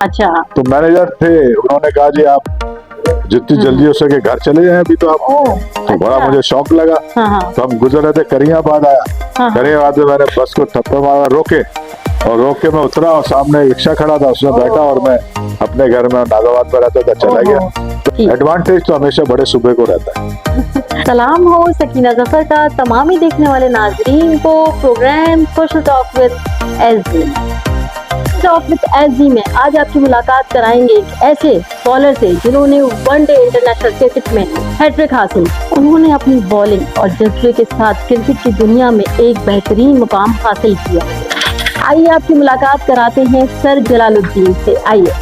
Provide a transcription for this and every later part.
अच्छा। तो मैनेजर थे, उन्होंने कहा जी आप जितनी जल्दी हो सके घर चले जाएं अभी तो आप। तो बड़ा अच्छा। मुझे शौक लगा। तो हम गुजर रहे थे, करियाबाद आया। करियाबाद में मैंने बस को थप्पड़ मारा, रोके, और रोक के मैं उतरा और सामने रिक्शा खड़ा था, उसमें बैठा और मैं अपने घर में नाजाबाद में रहता था, चला गया। एडवांटेज तो हमेशा बड़े सूबे को रहता है। सलाम हो सकीना जफर का तमाम ही देखने वाले नाजरीन को। Programme social talk with SG में आज आपकी मुलाकात कराएंगे एक ऐसे बॉलर से जिन्होंने वनडे इंटरनेशनल क्रिकेट में हैट्रिक हासिल। उन्होंने अपनी बॉलिंग और जज्बे के साथ क्रिकेट की दुनिया में एक बेहतरीन मुकाम हासिल किया। आइए आपकी मुलाकात कराते हैं सर जलालुद्दीन से। आइए।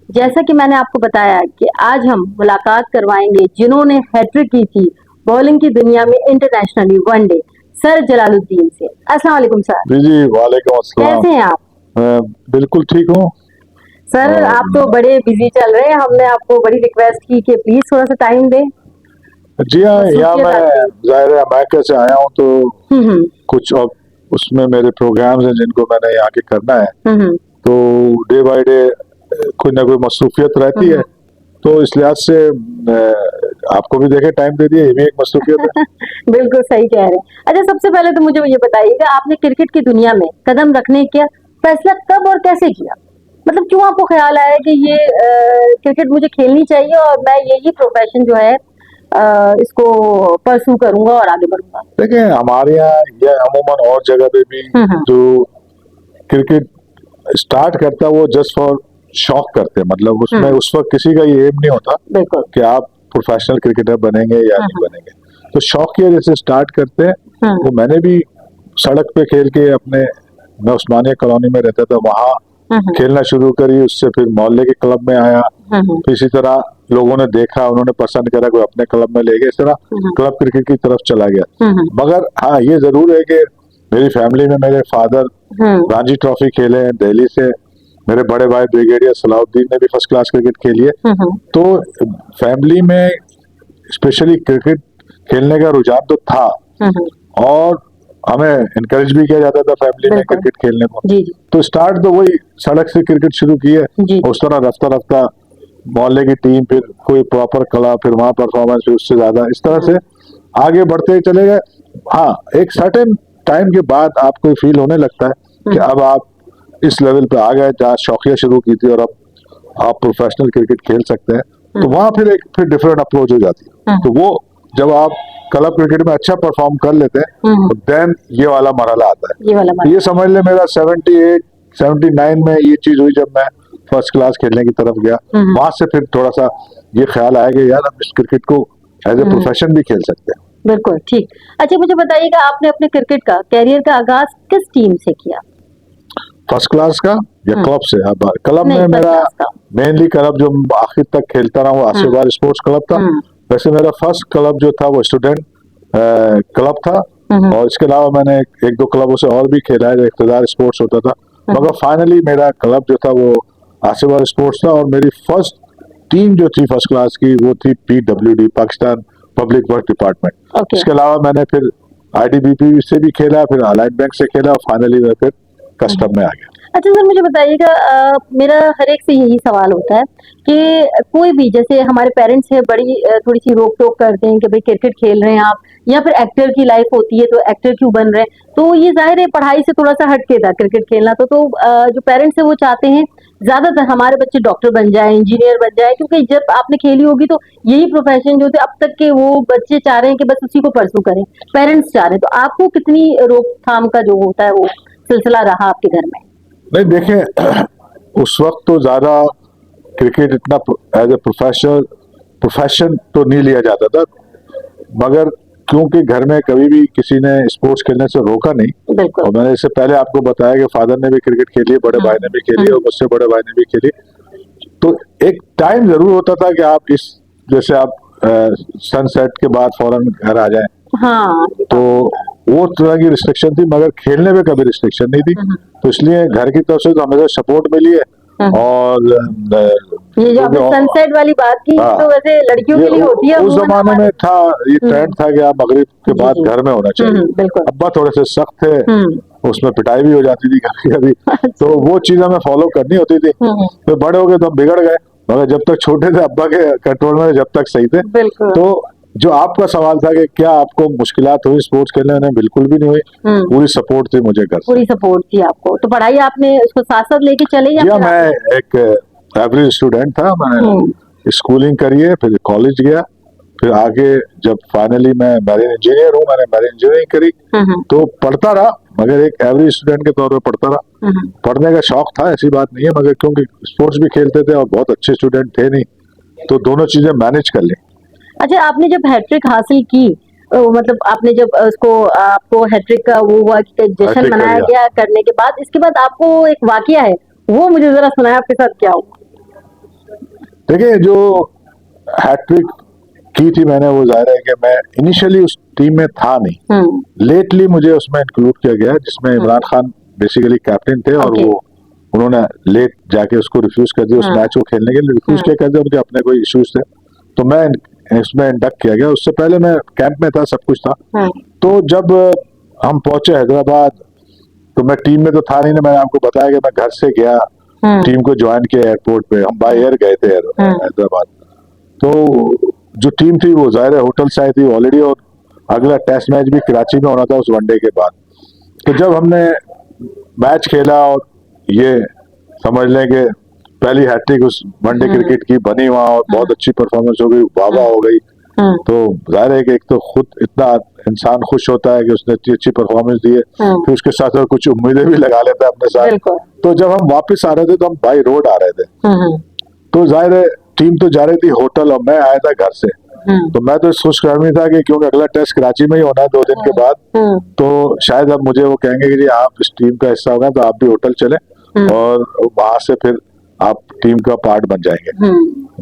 जैसा कि मैंने आपको बताया कि आज हम मुलाकात करवाएंगे जिन्होंने हैट्रिक की थी बॉलिंग की दुनिया में इंटरनेशनली वनडे, सर जलालुद्दीन से। अस्सलाम वालेकुम सर। जी वालेकुम अस्सलाम। कैसे हैं आप? बिल्कुल ठीक हूँ सर। आप तो बड़े बिजी चल रहे हैं, हमने आपको बड़ी रिक्वेस्ट की कि प्लीज थोड़ा सा टाइम दें। जी हाँ, यहाँ मैं ज़ाहिर है अमेरिका से आया हूँ तो कुछ और उसमें मेरे प्रोग्राम्स हैं जिनको मैंने यहाँ के करना है, तो डे बाय डे कोई ना कोई मसरूफियत रहती है, तो इस लिहाज से आपको भी देखे टाइम दे दिया, ये भी एक मसरूफियत है। बिल्कुल सही कह रहे हैं। अच्छा, सबसे पहले तो मुझे ये बताइएगा, आपने क्रिकेट की दुनिया में कदम रखने का फैसला कब और कैसे किया? मतलब क्यों आपको ख्याल आया कि ये क्रिकेट मुझे खेलनी चाहिए और मैं यही प्रोफेशन जो है इसको परसू करूंगा और आगे बढ़ूंगा? देखिए, हमारे यहाँ या अमूमन और जगह पे भी जो क्रिकेट स्टार्ट करता है वो जस्ट फॉर शौक करते हैं, मतलब उसमें उस वक्त किसी का ये एम नहीं होता कि आप प्रोफेशनल क्रिकेटर बनेंगे या नहीं बनेंगे, तो शौक की वजह से स्टार्ट करते हैं। तो मैंने भी सड़क पे खेल के अपने, मैं उस्मानिया कॉलोनी में रहता था, वहाँ खेलना शुरू करी, उससे फिर मोहल्ले के क्लब में आया, फिर इसी तरह लोगों ने देखा, उन्होंने पसंद करा, कोई अपने क्लब में ले गए, इस तरह क्लब क्रिकेट की तरफ चला गया। मगर हाँ, ये जरूर है कि मेरी फैमिली में मेरे फादर रणजी ट्रॉफी खेले हैं दिल्ली से, मेरे बड़े भाई ब्रिगेडियर सलाउद्दीन ने भी फर्स्ट क्लास क्रिकेट खेली है, तो फैमिली में स्पेशली क्रिकेट खेलने का रुझान तो था और हमें इनकरेज भी किया जाता था फैमिली में क्रिकेट खेलने को। तो स्टार्ट तो वही सड़क से क्रिकेट शुरू की है, उस तरह रफ्ता रफ्ता मोहल्ले की टीम, फिर कोई प्रॉपर क्लब, फिर वहां परफॉर्मेंस, फिर उससे ज्यादा, इस तरह से आगे बढ़ते चले गए। हाँ, एक सर्टेन टाइम के बाद आपको फील होने लगता है कि अब आप इस लेवल पे आ गए जहाँ शौकिया शुरू की थी और अब आप प्रोफेशनल क्रिकेट खेल सकते हैं, तो वहां फिर डिफरेंट अप्रोच हो जाती है। तो वो जब आप क्लब क्रिकेट में अच्छा परफॉर्म कर लेते हैं तो देन ये वाला मरहला आता है। ये समझ ले मेरा 78 79 में ये चीज हुई जब मैं फर्स्ट क्लास खेलने की तरफ गया। वहां से फिर थोड़ा सा ये ख्याल आया कि यार हम इस क्रिकेट को एज ए प्रोफेशन भी खेल सकते हैं। बिल्कुल ठीक। अच्छा, मुझे बताइएगा, आपने अपने क्रिकेट का कैरियर का आगाज किस टीम से किया? फर्स्ट क्लास का या क्लब से? अब क्लब में मेरा मेनली क्लब जो आखिर तक खेलता रहा वो आशीर्वाद स्पोर्ट्स क्लब था। वैसे मेरा फर्स्ट क्लब जो था वो स्टूडेंट क्लब था, और इसके अलावा मैंने एक दो क्लबों से और भी खेला है, इख्तिदार स्पोर्ट्स होता था, मगर फाइनली मेरा क्लब जो था वो आशीर्वाद स्पोर्ट्स था। और मेरी फर्स्ट टीम जो थी फर्स्ट क्लास की वो थी PWD, Pakistan public work department. इसके अलावा मैंने फिर IDBP से भी खेला, फिर अलाइड बैंक से खेला, और फाइनली मैं फिर कस्टम में आ गया। अच्छा सर, मुझे बताइएगा, मेरा हर एक से यही सवाल होता है कि कोई भी, जैसे हमारे पेरेंट्स है, बड़ी थोड़ी सी रोक टोक करते हैं कि भाई क्रिकेट खेल रहे हैं आप, या फिर एक्टर की लाइफ होती है तो एक्टर क्यों बन रहे हैं, तो ये जाहिर है पढ़ाई से थोड़ा सा हटके था क्रिकेट खेलना। तो जो पेरेंट्स है वो चाहते हैं ज्यादातर हमारे बच्चे डॉक्टर बन जाए, इंजीनियर बन जाए, क्योंकि जब आपने खेली होगी तो यही प्रोफेशन जो थे अब तक के वो बच्चे चाह रहे हैं कि बस उसी को परसू करें, पेरेंट्स चाह रहे हैं। तो आपको कितनी रोकथाम का जो होता है वो सिलसिला रहा आपके घर में? नहीं, देखें, उस वक्त तो ज्यादा क्रिकेट इतना एज ए प्रोफेशन तो नहीं लिया जाता था, मगर क्योंकि घर में कभी भी किसी ने स्पोर्ट्स खेलने से रोका नहीं, और मैंने इससे पहले आपको बताया कि फादर ने भी क्रिकेट खेली है, बड़े भाई ने भी खेली है, और मुझसे बड़े भाई ने भी खेली, तो एक टाइम जरूर होता था कि आप जैसे आप सनसेट के बाद फौरन घर आ जाएं, तो वो तरह की रिस्ट्रिक्शन थी, मगर खेलने में कभी रिस्ट्रिक्शन नहीं थी। तो इसलिए घर की तरफ से तो हमेशा सपोर्ट मिली है, और ये जो आपने सनसेट वाली बात की, तो वैसे लड़कियों के लिए होती है। उस जमाने में था, ये ट्रेंड था कि आप मगरिब के बाद घर में होना चाहिए। बिल्कुल। अब्बा थोड़े से सख्त थे, उसमें पिटाई भी हो जाती थी कभी कभी, तो वो चीज हमें फॉलो करनी होती थी। तो बड़े हो गए तो हम बिगड़ गए, मगर जब तक छोटे थे अब्बा के कंट्रोल में जब तक सही थे। तो जो आपका सवाल था कि क्या आपको मुश्किलात हुई स्पोर्ट्स खेलने में, बिल्कुल भी नहीं हुई। पूरी सपोर्ट थी मुझे घर से, पूरी सपोर्ट थी आपको। तो पढ़ाई आपने उसको साथ साथ लेके चले या? मैं एक एवरेज स्टूडेंट था, मैंने स्कूलिंग करी है, फिर कॉलेज गया, फिर आगे जब फाइनली मैं मैरीन इंजीनियर हूँ, मैंने मैरीन इंजीनियरिंग करी। तो पढ़ता रहा, मगर एक एवरेज स्टूडेंट के तौर पे पढ़ता रहा। पढ़ने का शौक था, ऐसी बात नहीं है, मगर क्योंकि स्पोर्ट्स भी खेलते थे और बहुत अच्छे स्टूडेंट थे नहीं, तो दोनों चीजें मैनेज कर ली। अच्छा, आपने जब हैट्रिक हासिल की, मतलब आपने जब उसको, आपको हैट्रिक का वो हुआ कि जश्न मनाया गया करने के बाद, इसके बाद आपको एक वाकया है, वो मुझे जरा सुनाया, आपके साथ क्या हुआ? देखिए, जो हैट्रिक की थी मैंने, वो जाहिर है कि मैं इनिशियली उस टीम में था नहीं। लेटली मुझे उसमें इंक्लूड किया गया, जिसमें इमरान खान बेसिकली कैप्टन थे, और वो उन्होंने लेट जाके उसको रिफ्यूज कर दिया, उस मैच को खेलने के लिए रिफ्यूज किया कर दिया, उनके अपने कोई इश्यूज थे। तो मैं इसमें इंडक्ट किया गया। उससे पहले मैं कैंप में था, सब कुछ था। तो जब हम पहुंचे हैदराबाद, तो मैं टीम में तो था नहीं ना, मैंने आपको बताया कि मैं घर से गया, टीम को ज्वाइन किया एयरपोर्ट पे, हम बाय एयर गए थे हैदराबाद। तो जो टीम थी वो जाहिर है होटल से आई थी ऑलरेडी, और अगला टेस्ट मैच भी कराची में होना था उस वनडे के बाद। तो जब हमने मैच खेला और ये समझ लें कि पहली हैट्रिक उस वनडे क्रिकेट की बनी वहां, और बहुत अच्छी परफॉर्मेंस हो गई, वाह हो गई। तो जाहिर है कि एक तो खुद इतना इंसान खुश होता है कि उसने इतनी अच्छी परफॉर्मेंस दी है, फिर उसके साथ साथ कुछ उम्मीदें भी लगा लेता है अपने साथ। तो जब हम वापस आ रहे थे, तो हम बाई रोड आ रहे थे, तो जाहिर है टीम तो जा रही थी होटल, और मैं आया था घर से। तो मैं तो खुशखबरी था कि क्योंकि अगला टेस्ट कराची में ही होना है 2 दिन के बाद, तो शायद अब मुझे वो कहेंगे कि जी आप इस टीम का हिस्सा हो गए, तो आप भी होटल चले, और वहां से फिर आप टीम का पार्ट बन जाएंगे।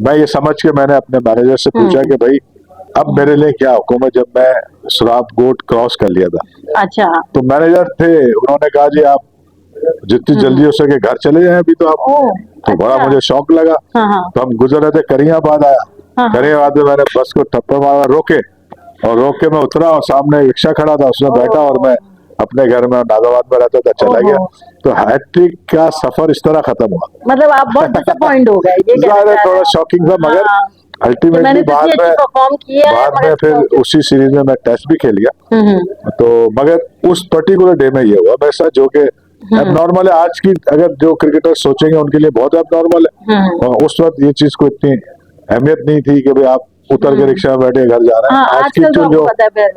मैं ये समझ के मैंने अपने मैनेजर से पूछा कि भाई अब मेरे लिए क्या हुक्म है, जब मैं सुराब गोट क्रॉस कर लिया था। अच्छा। तो मैनेजर थे, उन्होंने कहा जी आप जितनी जल्दी हो सके घर चले जाएं अभी तो आप। तो बड़ा मुझे शौक लगा। तो हम गुजर रहे थे, करीमाबाद आया, करीमाबाद में मैंने बस को थप्पड़ मारा, रोके, और रोक के मैं उतरा, और सामने रिक्शा खड़ा था, उसमें बैठा, और मैं अपने घर में नाजाबाद में रहता था, चला गया। तो हैट्रिक का सफर इस तरह खत्म हुआ। मतलब आप बहुत डिसअपॉइंट हो गए, ये थोड़ा शॉकिंग था, मगर अल्टीमेटली बाद में फिर उसी सीरीज में मैं टेस्ट भी खेल गया। तो मगर उस पर्टिकुलर डे में ये हुआ मेरे साथ, जो कि एबनॉर्मल है। आज की अगर जो क्रिकेटर सोचेंगे उनके लिए बहुत एबनॉर्मल है, और उस वक्त ये चीज को इतनी अहमियत नहीं थी कि भाई आप उतर के रिक्शा में बैठे घर जा रहे हैं। आज की जो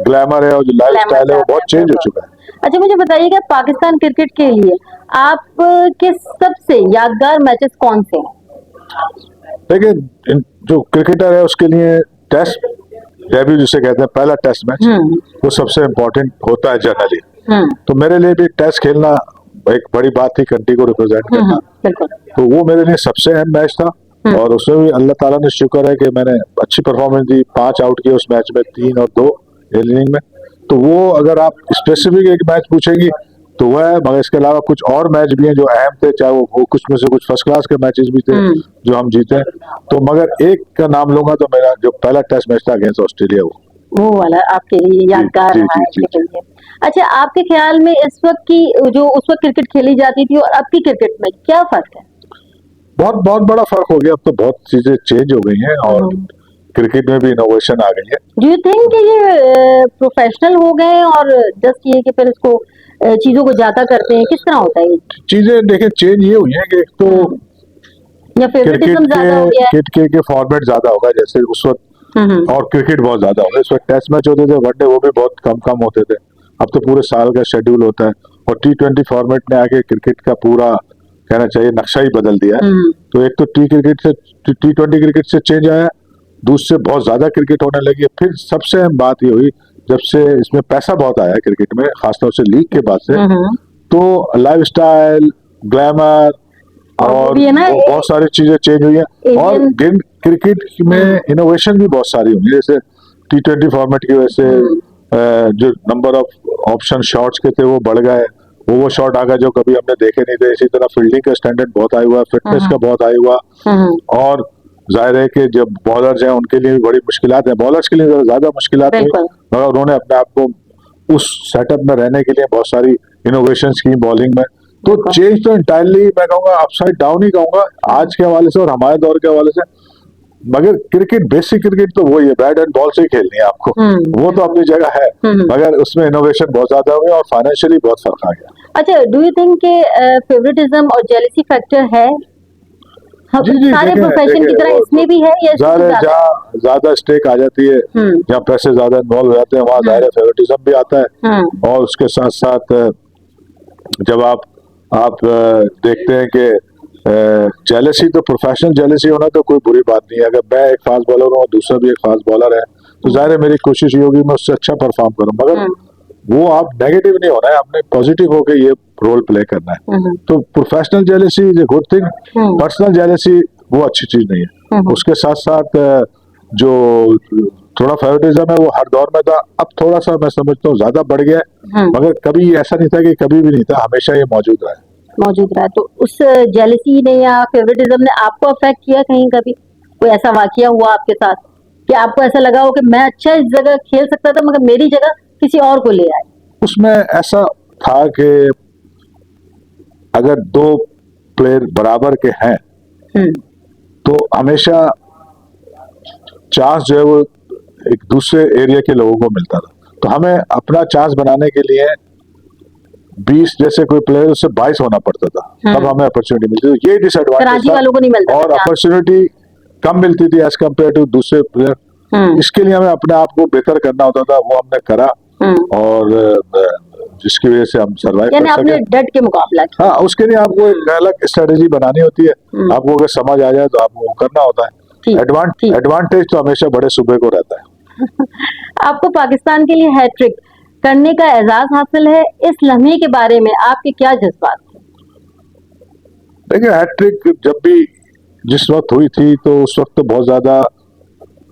ग्लैमर है और जो लाइफ स्टाइल है वो बहुत चेंज हो चुका है। अच्छा, मुझे बताइएगा पाकिस्तान क्रिकेट के लिए आपके सबसे यादगार मैचेस कौन से हैं? देखिए, जो क्रिकेटर है उसके लिए टेस्ट डेब्यू जिसे कहते हैं, पहला टेस्ट मैच, वो सबसे इम्पोर्टेंट होता है जनरली। तो मेरे लिए भी टेस्ट खेलना एक बड़ी बात थी, कंट्री को रिप्रेजेंट करना। तो वो मेरे लिए सबसे अहम मैच था, और उसमें भी अल्लाह ताला ने शुक्र है कि मैंने अच्छी परफॉर्मेंस दी, 5 आउट किए उस मैच में, 3 और 2 इनिंग में। तो वो अगर आप स्पेसिफिक एक मैच पूछेंगी तो वह है, मगर इसके अलावा कुछ और मैच भी हैं जो अहम थे, चाहे वो कुछ में से कुछ फर्स्ट क्लास के मैचेस भी थे जो हम जीते। तो मगर एक का नाम लूंगा तो मेरा जो पहला टेस्ट मैच था अगेंस्ट ऑस्ट्रेलिया, वो वाला आपके लिए यादगार रहा है। अच्छा, आपके ख्याल में इस वक्त की जो उस वक्त क्रिकेट खेली जाती थी और अब की क्रिकेट में क्या फर्क है? बहुत बड़ा फर्क हो गया। अब तो बहुत चीजें चेंज हो गई हैं, और क्रिकेट में भी इनोवेशन आ गई है। डू यू थिंक कि ये प्रोफेशनल हो गए और जस्ट ये कि फिर इसको चीजों को ज्यादा करते हैं, किस तरह होता है ये चीजें? देखिए, चेंज ये हुई है कि एक तो या फेवरेटिज्म ज्यादा हो गया है, क्रिकेट के फॉर्मेट ज्यादा होगा जैसे उस वक्त, और क्रिकेट बहुत ज्यादा होगा। इस वक्त टेस्ट मैच होते थे, वनडे वो भी बहुत कम होते थे। अब तो पूरे साल का शेड्यूल होता है, और T20 फॉर्मेट ने आके क्रिकेट का पूरा कहना चाहिए नक्शा ही बदल दिया है। तो एक तो T20 क्रिकेट से चेंज आया, दूसरे बहुत ज्यादा क्रिकेट होने लगी। फिर सबसे अहम बात ये हुई, जब से इसमें पैसा बहुत आया क्रिकेट में, खासतौर से लीग के बाद से, तो लाइफ स्टाइल, ग्लैमर और बहुत सारी चीजें चेंज हुई है। और क्रिकेट में इनोवेशन भी बहुत सारी हुई, जैसे T20 फॉर्मेट की वजह से जो नंबर ऑफ ऑप्शन शॉट्स के थे वो बढ़ गए, वो शॉट आ गया जो कभी हमने देखे नहीं थे। इसी तरह फील्डिंग का स्टैंडर्ड बहुत हाई हुआ, फिटनेस का बहुत हाई हुआ, और जाहिर है कि जब बॉलर्स हैं उनके लिए भी बड़ी मुश्किलात है, बॉलर्स के लिए ज्यादा मुश्किलात हुई, मगर उन्होंने अपने आप को उस सेटअप में रहने के लिए बहुत सारी इनोवेशंस की बॉलिंग में। तो चेंज तो इंटायरली मैं कहूँगा अपसाइड डाउन ही कहूँगा आज के हवाले से और हमारे दौर के हवाले से। मगर क्रिकेट, बेसिक क्रिकेट तो वही है, बैट एंड बॉल से ही खेलनी है आपको, वो तो अपनी जगह है, मगर उसमें इनोवेशन बहुत ज्यादा हुई और फाइनेंशियली बहुत फर्क आ गया। अच्छा, डू यू थिंक के फेवरेटिज्म और जेलसी फैक्टर है सारे प्रोफेशन की तरह इसमें भी है, या जहाँ ज्यादा स्टेक आ जाती है, जहाँ पैसे ज्यादा इन्वॉल्व हो जाते हैं, वहाँ जाहिर फेवरेटिज्म भी आता है। और उसके साथ साथ जब आप देखते हैं कि जेलसी, तो प्रोफेशनल जेलसी होना तो कोई बुरी बात नहीं है। अगर मैं एक फास्ट बॉलर हूँ और दूसरा भी एक फास्ट बॉलर है, तो जाहिर है मेरी कोशिश ये होगी मैं उससे अच्छा परफॉर्म करूँ, मगर वो आप नेगेटिव नहीं होना है, आपने पॉजिटिव होकर ये रोल प्ले करना है। तो professional jealousy is a good thing, personal jealousy वो अच्छी चीज नहीं है। उसके साथ साथ जो थोड़ा फेवरेटिज्म है वो हर दौर में था, अब थोड़ा सा मैं समझता हूँ ज्यादा बढ़ गया है, मगर कभी ऐसा नहीं था कि कभी भी नहीं था, हमेशा ये मौजूद रहा है। तो उस जेलसी ने या फेवरेटिज्म ने आपको अफेक्ट किया कहीं, कभी कोई ऐसा वाकया हुआ आपके साथ कि आपको ऐसा लगा हो कि मैं अच्छा इस जगह खेल सकता था मगर मेरी जगह किसी और को ले आए? उसमें ऐसा था कि अगर दो प्लेयर बराबर के हैं तो हमेशा चांस जो है वो एक दूसरे एरिया के लोगों को मिलता था। तो हमें अपना चांस बनाने के लिए 20 जैसे कोई प्लेयर उससे 22 होना पड़ता था, तब हमें अपॉर्चुनिटी मिलती थी। ये डिसएडवांटेज वालों को नहीं मिलता और अपॉर्चुनिटी कम मिलती थी एज कम्पेयर टू दूसरे प्लेयर। इसके लिए हमें अपने आप को बेहतर करना होता था, वो हमने करा, और जिसकी वजह से हम सर्वाइव कर सके। डट के मुकाबला। हाँ, उसके लिए आपको एक अलग स्ट्रेटेजी बनानी होती है, आपको अगर समझ आ जाए तो आपको करना होता है। एडवांटेज तो हमेशा बड़े सूबे को रहता है। आपको पाकिस्तान के लिए हैट्रिक करने का एजाज हासिल है, इस लम्हे के बारे में आपके क्या जज्बात थे? देखिए, हैट्रिक जब भी जिस वक्त हुई थी तो उस वक्त तो बहुत ज्यादा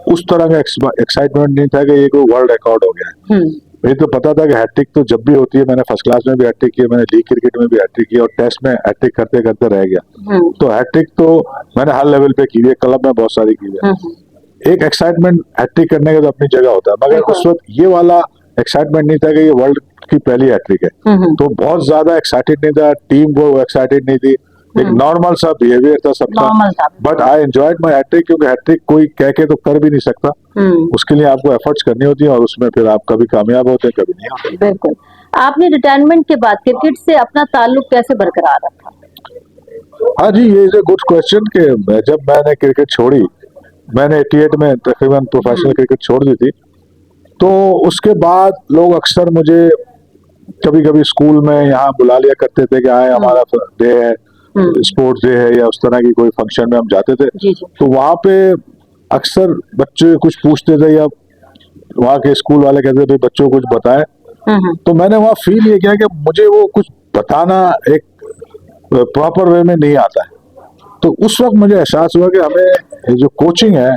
उस तरह का एक्साइटमेंट नहीं था कि ये कोई वर्ल्ड रिकॉर्ड हो गया है। मुझे तो पता था कि हैट्रिक तो जब भी होती है, मैंने फर्स्ट क्लास में भी हैट्रिक किया, मैंने लीग क्रिकेट में भी हैट्रिक किया और टेस्ट में हैट्रिक करते करते रह गया। तो हैट्रिक तो मैंने हर लेवल पे की है, क्लब में बहुत सारी की है। एक एक्साइटमेंट हैट्रिक करने का तो अपनी जगह होता है, मगर उस वक्त ये वाला एक्साइटमेंट नहीं था कि ये वर्ल्ड की पहली हैट्रिक है, तो बहुत ज्यादा एक्साइटेड नहीं था, टीम वो एक्साइटेड नहीं थी, एक नॉर्मल सा बिहेवियर था सबका। But I enjoyed my hat-trick, क्योंकि हैट्रिक कोई कह के तो कर भी नहीं सकता, उसके लिए आपको एफर्ट्स करनी होती है और उसमें फिर आप कभी कामयाब होते हैं, कभी नहीं होते। बिल्कुल। आपने रिटायरमेंट के बाद क्रिकेट से अपना ताल्लुक कैसे बरकरार रखा? हाँ जी, ये इज ए गुड क्वेश्चन कि जब मैंने क्रिकेट छोड़ी, मैंने 88 में तकरीबन प्रोफेशनल क्रिकेट छोड़ दी थी, तो उसके बाद लोग अक्सर मुझे कभी कभी स्कूल में यहाँ बुला लिया करते थे कि आए हमारा डे है, स्पोर्ट्स डे है, या उस तरह की कोई फंक्शन में हम जाते थे। तो वहाँ पे अक्सर बच्चे कुछ पूछते थे या वहाँ के स्कूल वाले कहते थे बच्चों को कुछ बताएं, तो मैंने वहाँ फील ये किया कि मुझे वो कुछ बताना एक प्रॉपर वे में नहीं आता है। तो उस वक्त मुझे एहसास हुआ कि हमें जो कोचिंग है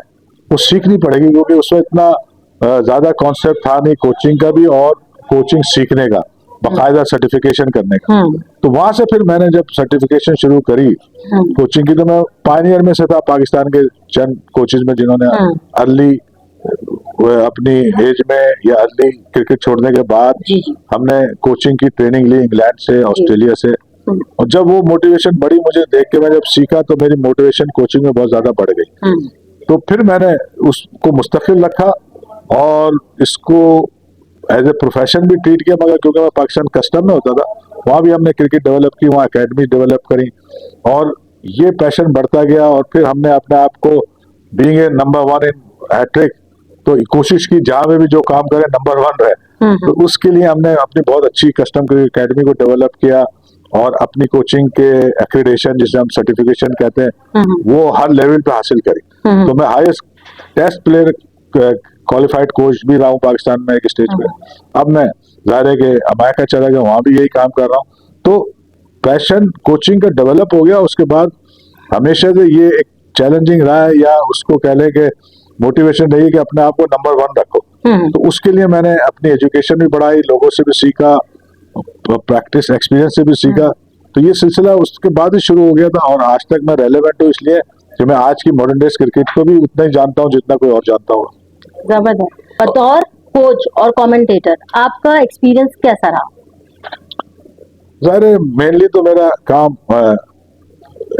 वो सीखनी पड़ेगी, क्योंकि उस वक्त इतना ज्यादा कॉन्सेप्ट था नहीं कोचिंग का भी और कोचिंग सीखने का, बाकायदा सर्टिफिकेशन करने का। तो वहां से फिर मैंने जब सर्टिफिकेशन शुरू करी कोचिंग की, तो मैं पायनियर में से था पाकिस्तान के चंद कोचेज में जिन्होंने अर्ली अपनी एज में या अर्ली क्रिकेट छोड़ने के बाद हमने कोचिंग की ट्रेनिंग ली इंग्लैंड से, ऑस्ट्रेलिया से। और जब वो मोटिवेशन बढ़ी मुझे देख के, मैं जब सीखा तो मेरी मोटिवेशन कोचिंग में बहुत ज्यादा बढ़ गई। तो फिर मैंने उसको मुस्तकिल रखा और इसको एज ए प्रोफेशन भी ट्रीट किया, मगर क्योंकि मैं पाकिस्तान कस्टम में होता था, वहाँ भी हमने क्रिकेट डेवलप की, वहाँ एकेडमी डेवलप करी और ये पैशन बढ़ता गया। और फिर हमने अपने आप को being a number 1 in hat-trick, तो कोशिश की जहाँ में भी जो काम करे नंबर 1 रहे। तो उसके लिए हमने अपनी बहुत अच्छी कस्टम क्रिकेट एकेडमी को डेवलप किया और अपनी कोचिंग के एक्रेडिटेशन, जिसे हम सर्टिफिकेशन कहते हैं, वो हर लेवल पे हासिल करी। तो मैं highest test player qualified coach भी रहा हूँ पाकिस्तान में एक स्टेज पे। अब मैं जाहिर है कि अमेरिका चला गया, वहां भी यही काम कर रहा हूँ। तो पैशन कोचिंग का डेवलप हो गया, उसके बाद हमेशा से ये एक चैलेंजिंग रहा है, या उसको कह लें कि मोटिवेशन रही कि अपने आप को नंबर 1 रखो। तो उसके लिए मैंने अपनी एजुकेशन भी बढ़ाई, लोगों से भी सीखा प्रैक्टिस एक्सपीरियंस से भी सीखा। तो ये सिलसिला उसके बाद ही शुरू हो गया था, और आज तक मैं रेलेवेंट हूँ इसलिए कि मैं आज की मॉडर्न डेज क्रिकेट को भी उतना ही जानता हूँ जितना कोई और जानता होगा। जबरदस्त। बतौर कोच और कमेंटेटर आपका एक्सपीरियंस कैसा रहा? ज़ाहिर है मेनली तो मेरा काम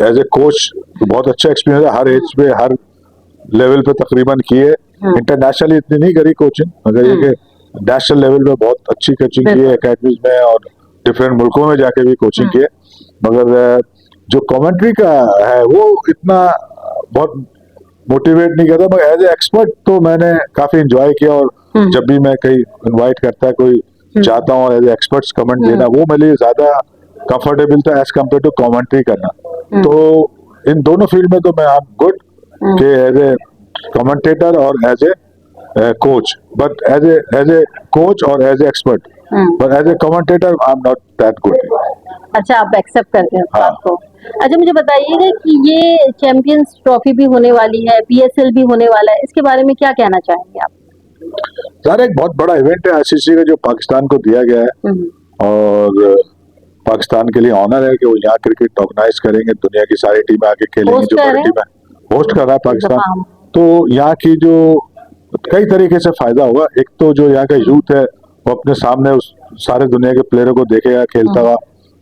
एज ए कोच बहुत अच्छा एक्सपीरियंस है, हर एज पे हर लेवल पे तकरीबन किए। इंटरनेशनली इतनी नहीं करी कोचिंग, मगर ये कि नेशनल लेवल पे बहुत अच्छी कोचिंग की है एकेडमीज में, और डिफरेंट मुल्कों में जाके भी कोचिंग की है। मगर जो कमेंट्री का है वो इतना बहुत मोटिवेट नहीं करता, मगर एज ए एक्सपर्ट तो मैंने काफी एंजॉय किया, और जब भी मैं कहीं इनवाइट करता है कोई चाहता हूँ एज ए एक्सपर्ट्स कमेंट देना, वो मेरे लिए ज्यादा कंफर्टेबल था एज कम्पेयर टू कमेंट्री करना। तो इन दोनों फील्ड में तो मैं आई एम गुड कि एज ए कमेंटेटर और as a coach, but as a coach और as a expert, but as a commentator I am not that good. अच्छा, आप एक्सेप्ट करते हैं हाँ। आपको। अच्छा, मुझे बताइएगा कि ये चैंपियंस ट्रॉफी भी होने वाली है, पीएसएल भी होने वाला है, इसके बारे में क्या कहना चाहेंगे आप? सर एक बहुत बड़ा इवेंट है आईसीसी का जो पाकिस्तान को दिया गया है, और पाकिस्तान के लिए ऑनर है कि वो यहाँ क्रिकेट ऑर्गेनाइज करेंगे, दुनिया की सारी टीमें आके खेलेंगी, जो बड़ी टीमें होस्ट कर रहा है पाकिस्तान। तो यहाँ की जो कई तरीके से फायदा होगा, एक तो जो यहाँ का यूथ है वो अपने सामने उस सारे दुनिया के प्लेयरों को देखेगा खेलता हुआ,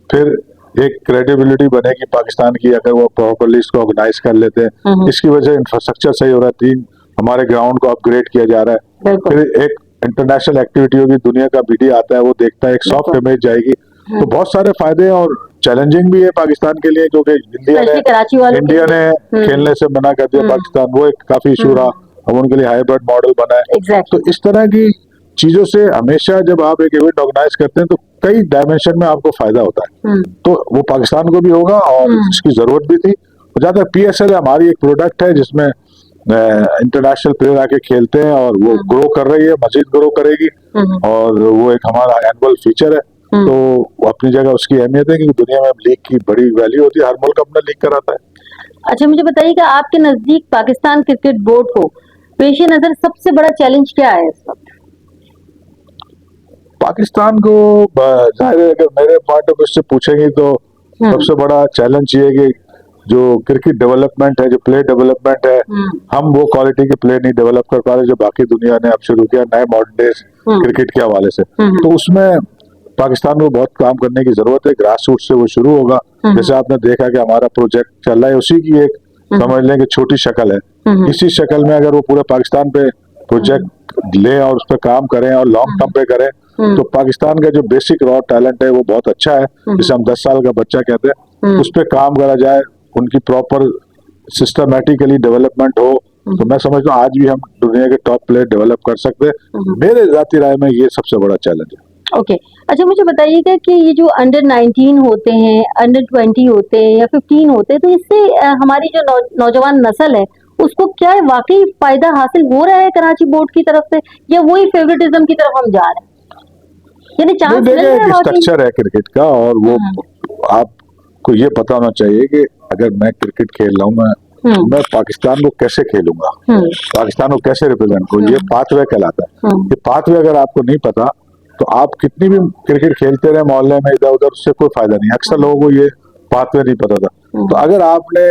फिर एक क्रेडिबिलिटी बनेगी पाकिस्तान की अगर वो प्रॉपरली इसको ऑर्गेनाइज कर लेते हैं। इसकी वजह से इंफ्रास्ट्रक्चर सही हो रहा है, हमारे ग्राउंड को अपग्रेड किया जा रहा है, फिर एक इंटरनेशनल एक्टिविटी होगी, दुनिया का मीडिया आता है वो देखता है, एक सॉफ्ट इमेज जाएगी। तो बहुत सारे फायदे हैं, और चैलेंजिंग भी है पाकिस्तान के लिए, क्योंकि इंडिया ने खेलने से मना कर दिया पाकिस्तान, वो एक काफी इशू रहा, अब उनके लिए हाइब्रिड मॉडल बना है। तो इस तरह की चीजों से हमेशा जब आप एक इवेंट ऑर्गेनाइज करते हैं तो कई डायमेंशन में आपको फायदा होता है, तो वो पाकिस्तान को भी होगा और इसकी जरूरत भी थी। जहाँ तक पीएसएल हमारी एक प्रोडक्ट है जिसमें इंटरनेशनल प्लेयर आके खेलते हैं, और वो ग्रो कर रही है, मजीद ग्रो करेगी, और वो एक हमारा एनुअल फीचर है। तो अपनी जगह उसकी अहमियत है, क्योंकि दुनिया में लीग की बड़ी वैल्यू होती है, हर मुल्क अपना लीग कराता है। अच्छा, मुझे बताइएगा आपके नजदीक पाकिस्तान क्रिकेट बोर्ड को पेश नजर सबसे बड़ा चैलेंज क्या है इस वक्त? पाकिस्तान को जाहिर है अगर मेरे पॉइंट ऑफ व्यू से पूछेंगे तो सबसे बड़ा चैलेंज ये है कि जो क्रिकेट डेवलपमेंट है, जो प्लेयर डेवलपमेंट है, हम वो क्वालिटी के प्लेयर नहीं डेवलप कर पा रहे जो बाकी दुनिया ने अब शुरू किया नए मॉडर्न डेज क्रिकेट के हवाले से। तो उसमें पाकिस्तान को बहुत काम करने की जरूरत है, ग्रास रूट से वो शुरू होगा। जैसे आपने देखा कि हमारा प्रोजेक्ट चल रहा है, उसी की एक समझ लें कि छोटी शक्ल है। इसी शक्ल में अगर वो पूरे पाकिस्तान पे प्रोजेक्ट ले और उस पर काम करें और लॉन्ग टर्म पे करें, तो पाकिस्तान का जो बेसिक रॉ टैलेंट है वो बहुत अच्छा है, जिसे हम 10 साल का बच्चा कहते हैं, उस पर काम करा जाए, उनकी प्रॉपर सिस्टमैटिकली डेवलपमेंट हो, तो मैं समझता हूँ आज भी हम दुनिया के टॉप प्लेयर डेवलप कर सकते हैं। मेरे जाती राय में ये सबसे बड़ा चैलेंज है। ओके। अच्छा, मुझे बताइएगा कि ये जो अंडर 19 होते हैं, अंडर 20 होते हैं या 15 होते हैं, तो इससे हमारी जो नौजवान नस्ल है उसको क्या वाकई फायदा हासिल हो रहा है कराची बोर्ड की तरफ से, या वही फेवरेटिज्म की तरफ हम जा रहे हैं? यानी चांस मिल रहा है? स्ट्रक्चर है क्रिकेट का, और वो आपको ये पता होना चाहिए कि अगर मैं क्रिकेट खेल रहा हूँ, मैं पाकिस्तान को कैसे खेलूंगा, पाकिस्तान को कैसे रिप्रेजेंट करूँ, ये पाथवे कहलाता है। ये पाथवे अगर आपको नहीं पता तो आप कितनी भी क्रिकेट खेलते रहे मोहल्ले में इधर उधर, उससे कोई फायदा नहीं। अक्सर लोगों को ये पाथवे नहीं पता था। तो अगर आपने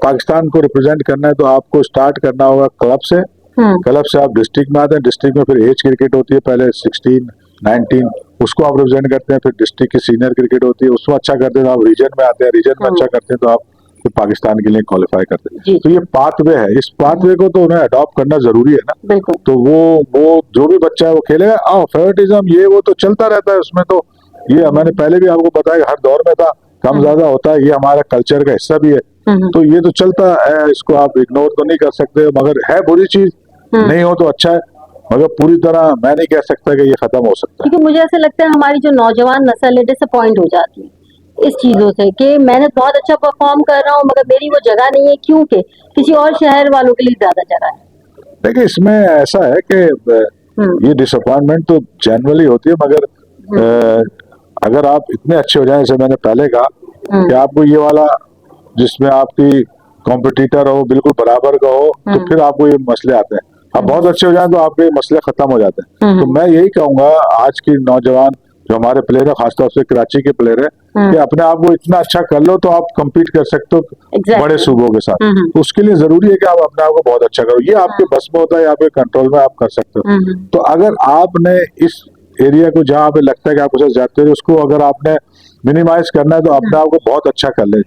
पाकिस्तान को रिप्रेजेंट करना है तो आपको स्टार्ट करना होगा क्लब से। क्लब से आप डिस्ट्रिक्ट में आते हैं, डिस्ट्रिक्ट में फिर एज क्रिकेट होती है, पहले 16, 19 उसको आप रिप्रेजेंट करते हैं, फिर डिस्ट्रिक्ट की सीनियर क्रिकेट होती है, उसमें अच्छा करते हैं तो आप रीजन में आते हैं, रीजन में अच्छा करते हैं तो आप फिर पाकिस्तान के लिए क्वालिफाई करते हैं। तो ये पाथवे है, इस पाथवे को तो उन्हें अडॉप्ट करना जरूरी है ना। तो वो जो भी बच्चा है वो खेलेगा। फेवरेटिज्म ये वो तो चलता रहता है, उसमें तो ये मैंने पहले भी आपको बताया हर दौर में था, कम ज्यादा होता है, ये हमारा कल्चर का हिस्सा भी है। तो ये तो चलता है, इसको आप इग्नोर तो नहीं कर सकते, मगर है बुरी चीज, नहीं हो तो अच्छा है, मगर पूरी तरह मैं नहीं कह सकता कि ये खत्म हो सकता है। क्योंकि मुझे ऐसा लगता है हमारी जो नौजवान नस्ल है डिसअपॉइंट हो जाती है इस चीजों से कि मैंने बहुत अच्छा परफॉर्म कर रहा हूँ मगर मेरी वो जगह नहीं है, क्योंकि किसी और शहर वालों के लिए ज्यादा जगह है। देखिए इसमें ऐसा है कि ये डिसअपॉइंटमेंट तो जनरली होती है, मगर अगर आप इतने अच्छे हो जाए, जैसे मैंने पहले कहा कि आपको ये वाला जिसमें आपकी कॉम्पिटिटर हो बिल्कुल बराबर का हो, तो फिर आपको ये मसले आते हैं। आप बहुत अच्छे हो जाए तो आपके मसले खत्म हो जाते हैं। तो मैं यही कहूंगा आज की नौजवान जो हमारे प्लेयर है, खासतौर से कराची के प्लेयर है, कि अपने आप को इतना अच्छा कर लो तो आप compete कर सकते हो बड़े सूबों के साथ। तो उसके लिए जरूरी है कि आप अपने आप को बहुत अच्छा करो। ये आपके बस में होता है, आपके कंट्रोल में आप कर सकते हो। तो अगर आपने इस एरिया को जहाँ पे लगता है कि आप उसे जाते हो, उसको अगर आपने मिनिमाइज करना है तो अपने आप को बहुत अच्छा कर ले।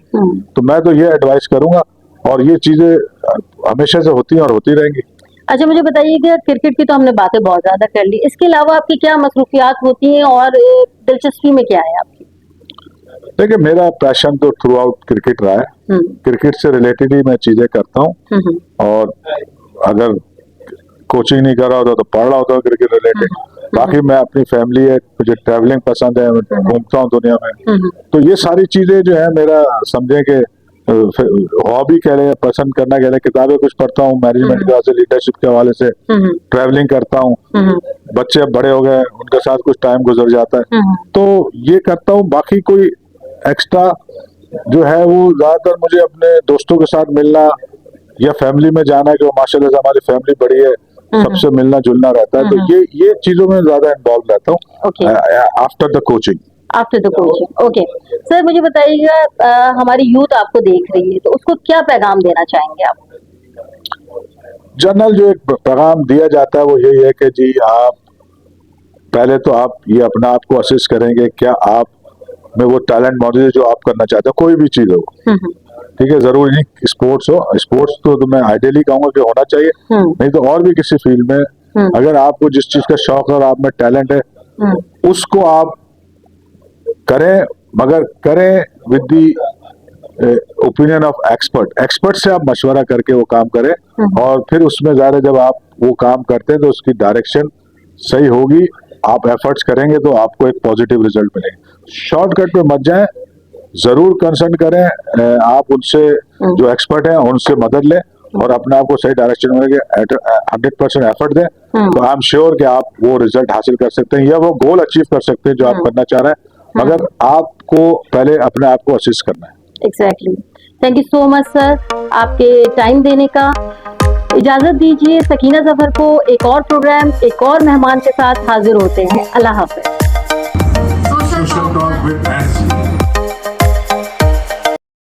तो मैं तो ये एडवाइस करूंगा, और ये चीजें हमेशा से होती हैं और होती रहेंगी। अच्छा, मुझे बताइए कि क्रिकेट की तो हमने बातें बहुत ज्यादा कर ली, इसके अलावा आपकी क्या मसरूफियात होती हैं और दिलचस्पी में क्या है आपकी? देखिए, मेरा पैशन तो थ्रू आउट क्रिकेट रहा है। क्रिकेट से रिलेटेड ही मैं चीजें करता हूँ, और अगर कोचिंग नहीं कर रहा होता तो पढ़ रहा होता क्रिकेट रिलेटेड। बाकी मैं अपनी फैमिली है, मुझे ट्रैवलिंग पसंद है, मैं घूमता हूँ दुनिया में। तो ये सारी चीजें जो है मेरा समझे कि हॉबी कह रहे हैं, पसंद करना कह रहे हैं। किताबें कुछ पढ़ता हूँ मैनेजमेंट के से, लीडरशिप के हवाले से, ट्रैवलिंग करता हूँ। बच्चे अब बड़े हो गए, उनके साथ कुछ टाइम गुजर जाता है, तो ये करता हूँ। बाकी कोई एक्स्ट्रा जो है वो ज्यादातर मुझे अपने दोस्तों के साथ मिलना या फैमिली में जाना, जो माशाल्लाह से हमारी फैमिली बड़ी है, सबसे मिलना जुलना रहता है। तो ये चीजों में ज्यादा इन्वॉल्व रहता हूँ after the coaching. After the coaching, okay sir. मुझे बताइएगा, हमारी यूथ आपको देख रही है, तो उसको क्या पैगाम देना चाहेंगे आप? जनरल जो एक पैगाम दिया जाता है वो यही है कि जी आप पहले तो आप ये अपना आप को असेस करेंगे, क्या आप में वो टैलेंट मौजूद है जो आप करना चाहते हो, कोई भी चीज हो। ठीक है, जरूरी नहीं स्पोर्ट्स हो, स्पोर्ट्स तो मैं आइडियली कहूंगा कि होना चाहिए, नहीं तो और भी किसी फील्ड में अगर आपको जिस चीज का शौक है और आप में टैलेंट है, उसको आप करें, मगर करें with the opinion of expert से आप मशवरा करके वो काम करें। और फिर उसमें ज़्यादा जब आप वो काम करते हैं तो उसकी डायरेक्शन सही होगी, आप एफर्ट्स करेंगे तो आपको एक पॉजिटिव रिजल्ट मिलेगा। शॉर्टकट पे मत जाएं, जरूर कंसल्ट करें, आप उनसे जो एक्सपर्ट हैं उनसे मदद लें और अपने आप को सही डायरेक्शन में 100% एफर्ट दें, तो आई एम श्योर कि आप वो रिजल्ट हासिल कर सकते हैं या वो गोल अचीव कर सकते हैं जो आप करना चाह रहे हैं। मगर आपको पहले अपने आप को असिस्ट करना है। Exactly. Thank you so much sir, आपके टाइम देने का। इजाजत दीजिए, सकीना जफर को एक और प्रोग्राम, एक और मेहमान के साथ हाजिर होते हैं। अल्लाह हाफ़िज़।